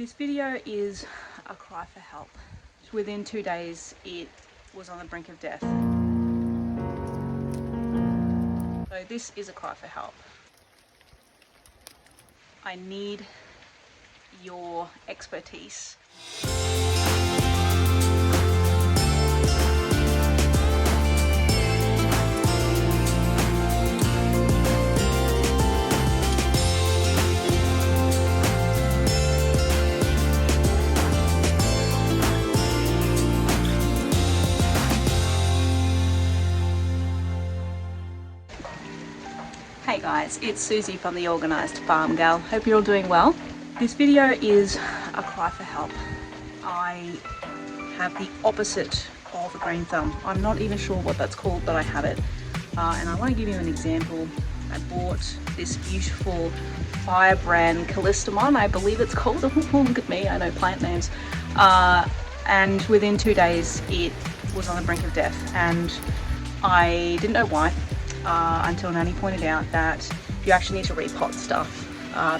This video is a cry for help. Within 2 days, it was on the brink of death. So this is a cry for help. I need your expertise. Hey guys, it's Susie from the Organised Farm Gal. Hope you're all doing well. This video is a cry for help. I have the opposite of a green thumb. I'm not even sure what that's called, but I have it. And I want to give you an example. I bought this beautiful firebrand callistemon, I believe it's called. Look at me, I know plant names. And within 2 days, it was on the brink of death. And I didn't know why. Until Nanny pointed out that you actually need to repot stuff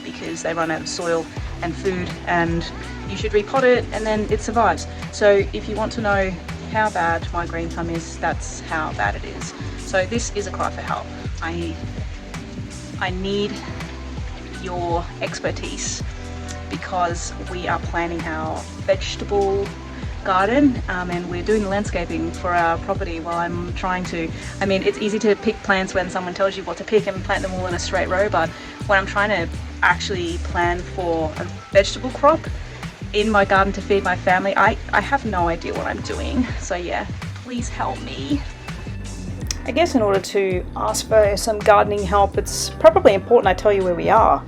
because they run out of soil and food, and you should repot it and then it survives. So if you want to know how bad my green thumb is, that's how bad it is. So this is a cry for help. I need your expertise because we are planning our vegetable garden and we're doing landscaping for our property while I'm trying to, it's easy to pick plants when someone tells you what to pick and plant them all in a straight row, but when I'm trying to actually plan for a vegetable crop in my garden to feed my family, I have no idea what I'm doing. So yeah, please help me. I guess in order to ask for some gardening help, it's probably important I tell you where we are.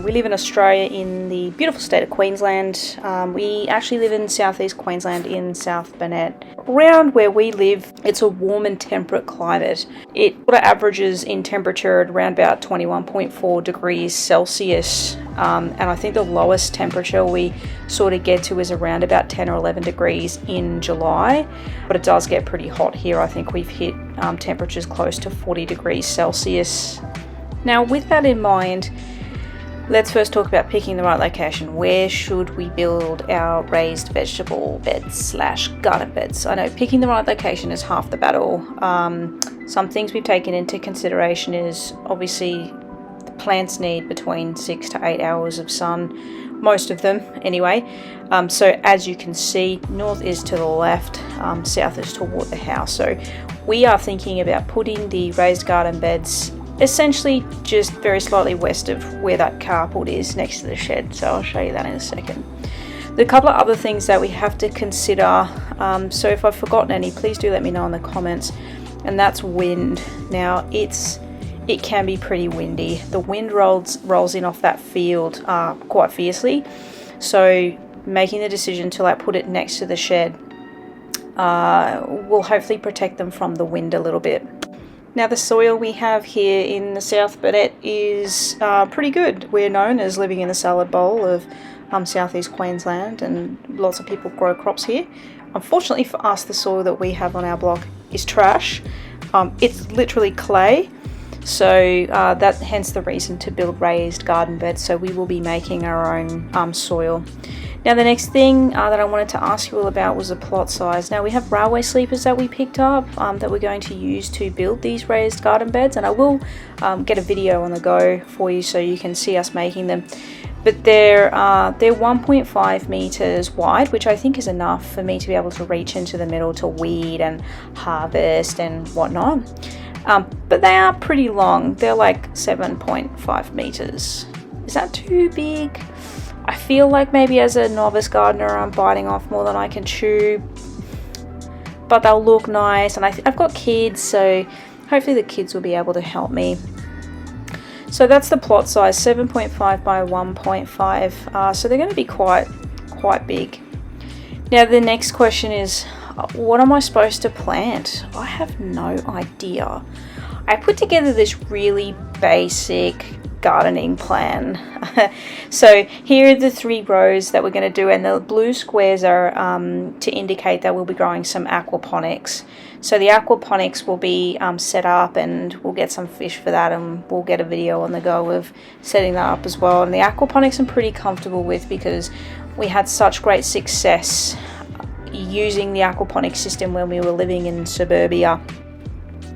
We live in Australia in the beautiful state of Queensland. We actually live in southeast Queensland in South Burnett. Around where we live, it's a warm and temperate climate. It sort of averages in temperature at around about 21.4 degrees Celsius. And I think the lowest temperature we sort of get to is around about 10 or 11 degrees in July. But it does get pretty hot here. I think we've hit temperatures close to 40 degrees Celsius. Now, with that in mind, let's first talk about picking the right location. Where should we build our raised vegetable beds / garden beds? I know picking the right location is half the battle. Some things we've taken into consideration is obviously the plants need between 6 to 8 hours of sun, most of them anyway. So as you can see, north is to the left, south is toward the house. So we are thinking about putting the raised garden beds essentially just very slightly west of where that carport is next to the shed. So I'll show you that in a second. The couple of other things that we have to consider, so if I've forgotten any, please do let me know in the comments, and that's wind. Now it can be pretty windy. The wind rolls in off that field quite fiercely, so making the decision to put it next to the shed will hopefully protect them from the wind a little bit. Now the soil we have here in the South Burnett is pretty good. We're known as living in the salad bowl of southeast Queensland, and lots of people grow crops here. Unfortunately for us, the soil that we have on our block is trash. It's literally clay, so that hence the reason to build raised garden beds. So we will be making our own soil. Now the next thing that I wanted to ask you all about was the plot size. Now we have railway sleepers that we picked up that we're going to use to build these raised garden beds, and I will get a video on the go for you so you can see us making them. But they're 1.5 meters wide, which I think is enough for me to be able to reach into the middle to weed and harvest and whatnot. But they are pretty long. They're like 7.5 meters. Is that too big? I feel like maybe as a novice gardener I'm biting off more than I can chew, but they'll look nice, and I've got kids, so hopefully the kids will be able to help me. So that's the plot size, 7.5 by 1.5, so they're going to be quite big. Now the next question is, what am I supposed to plant? I have no idea. I put together this really basic gardening plan. So here are the 3 rows that we're going to do, and the blue squares are to indicate that we'll be growing some aquaponics. So the aquaponics will be set up, and we'll get some fish for that, and we'll get a video on the go of setting that up as well. And the aquaponics I'm pretty comfortable with because we had such great success using the aquaponics system when we were living in suburbia.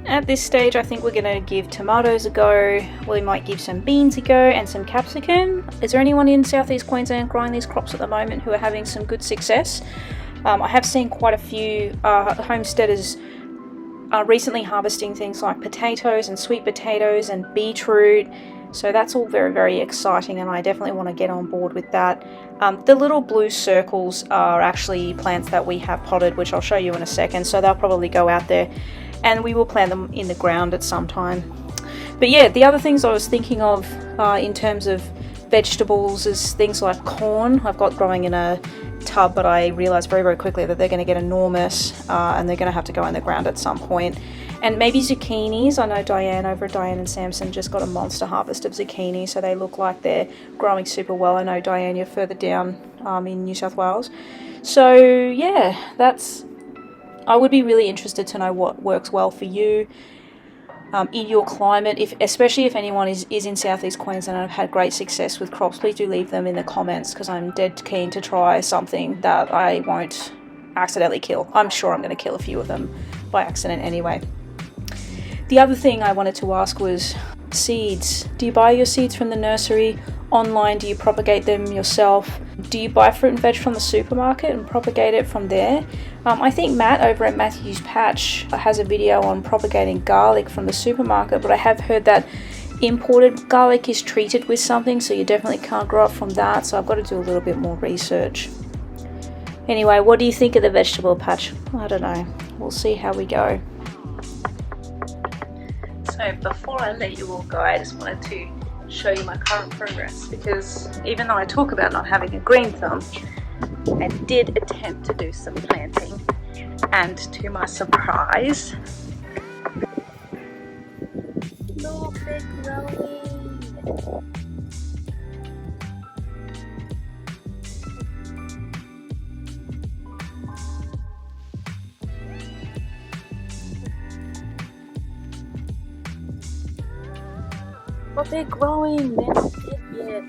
At this stage, I think we're going to give tomatoes a go. We might give some beans a go and some capsicum. Is there anyone in southeast Queensland growing these crops at the moment who are having some good success? I have seen quite a few homesteaders recently harvesting things like potatoes and sweet potatoes and beetroot. So that's all very, very exciting, and I definitely want to get on board with that. The little blue circles are actually plants that we have potted, which I'll show you in a second. So they'll probably go out there, and we will plant them in the ground at some time. But yeah, the other things I was thinking of in terms of vegetables is things like corn. I've got growing in a tub, but I realized very, very quickly that they're going to get enormous and they're going to have to go in the ground at some point. And maybe zucchinis. I know Diane over at Diane and Samson just got a monster harvest of zucchini, so they look like they're growing super well. I know Diane, you're further down in New South Wales. So yeah, I would be really interested to know what works well for you in your climate, especially if anyone is in southeast Queensland and have had great success with crops. Please do leave them in the comments, because I'm dead keen to try something that I won't accidentally kill. I'm sure I'm going to kill a few of them by accident anyway. The other thing I wanted to ask was seeds. Do you buy your seeds from the nursery online? Do you propagate them yourself? Do you buy fruit and veg from the supermarket and propagate it from there? I think Matt over at Matthew's Patch has a video on propagating garlic from the supermarket, but I have heard that imported garlic is treated with something, so you definitely can't grow it from that, so I've got to do a little bit more research. Anyway, what do you think of the vegetable patch? I don't know. We'll see how we go. So before I let you all go, I just wanted to show you my current progress, because even though I talk about not having a green thumb, I did attempt to do some planting, and to my surprise, look, they're growing. But they're growing, they're not big yet.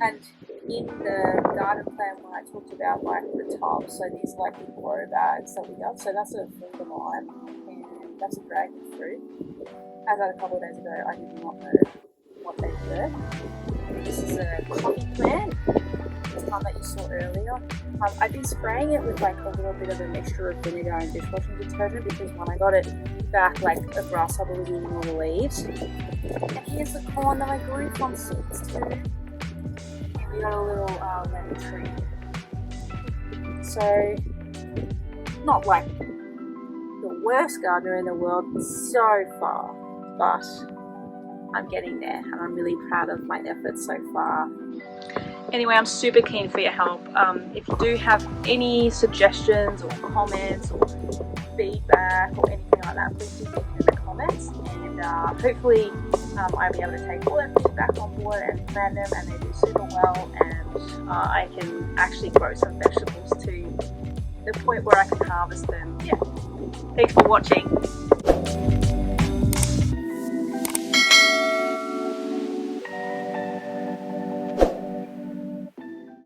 And in the garden plan when I talked about like the tubs, so these like the grow bags that we got, so that's a finger lime, and that's a dragon fruit. As at a couple of days ago, I did not know what they were. This is a coffee plant, this one that you saw earlier. I've been spraying it with like a little bit of a mixture of vinegar and dishwashing detergent, because when I got it back, like a grasshopper was eating all the leaves. And here's the corn that I grew from seeds too. And we got a little lemon tree. So, not like the worst gardener in the world so far, but I'm getting there, and I'm really proud of my efforts so far. Anyway, I'm super keen for your help. If you do have any suggestions or comments or feedback or anything like that, please do leave it in the comments, and hopefully I'll be able to take all that feedback on board and plan them, and they do super well, and I can actually grow some vegetables to the point where I can harvest them. Yeah. Thanks for watching.